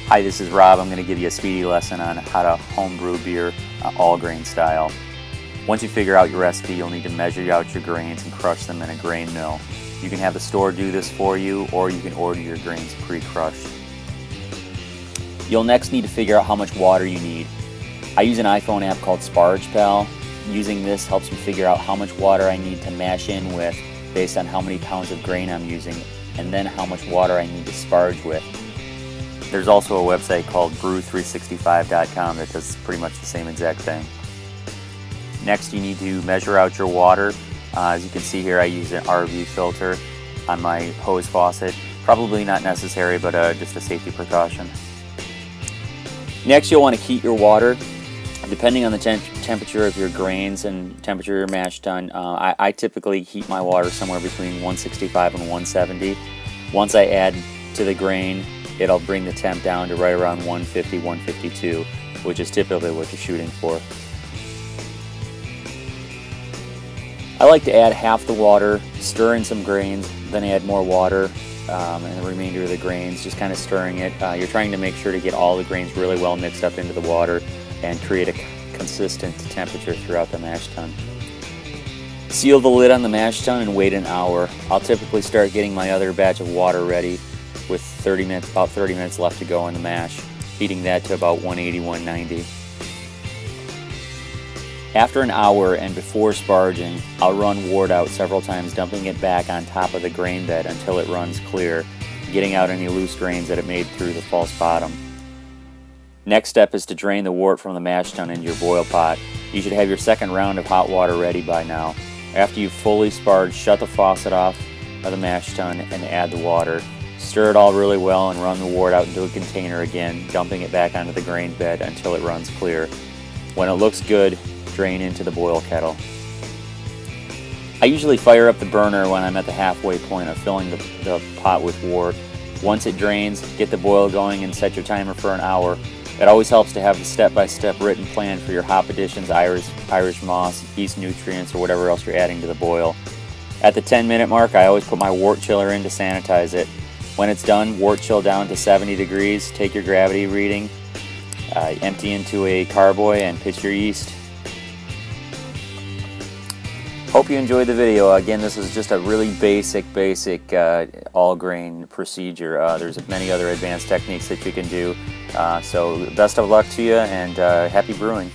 Hi, this is Rob. I'm going to give you a speedy lesson on how to home brew beer all grain style. Once you figure out your recipe, you'll need to measure out your grains and crush them in a grain mill. You can have the store do this for you, or you can order your grains pre-crushed. You'll next need to figure out how much water you need. I use an iPhone app called SpargePal. Using this helps me figure out how much water I need to mash in with based on how many pounds of grain I'm using, and then how much water I need to sparge with. There's also a website called Brew365.com that does pretty much the same exact thing. Next, you need to measure out your water. As you can see here, I use an RV filter on my hose faucet. Probably not necessary, but just a safety precaution. Next, you'll want to heat your water. Depending on the temperature of your grains and temperature of your mash tun, I typically heat my water somewhere between 165 and 170. Once I add to the grain, it'll bring the temp down to right around 150, 152, which is typically what you're shooting for. I like to add half the water, stir in some grains, then add more water, and the remainder of the grains, just kind of stirring it. You're trying to make sure to get all the grains really well mixed up into the water and create a consistent temperature throughout the mash tun. Seal the lid on the mash tun and wait an hour. I'll typically start getting my other batch of water ready with about 30 minutes left to go in the mash, heating that to about 180, 190. After an hour and before sparging, I'll run wort out several times, dumping it back on top of the grain bed until it runs clear, getting out any loose grains that it made through the false bottom. Next step is to drain the wort from the mash tun into your boil pot. You should have your second round of hot water ready by now. After you've fully sparged, shut the faucet off of the mash tun and add the water. Stir it all really well and run the wort out into a container again, dumping it back onto the grain bed until it runs clear. When it looks good, drain into the boil kettle. I usually fire up the burner when I'm at the halfway point of filling the pot with wort. Once it drains, get the boil going and set your timer for an hour. It always helps to have a step-by-step written plan for your hop additions, Irish moss, yeast nutrients, or whatever else you're adding to the boil. At the 10-minute mark, I always put my wort chiller in to sanitize it. When it's done, wort chill down to 70 degrees, take your gravity reading, empty into a carboy, and pitch your yeast. Hope you enjoyed the video. Again, this is just a really basic all grain procedure. There's many other advanced techniques that you can do. So best of luck to you, and happy brewing.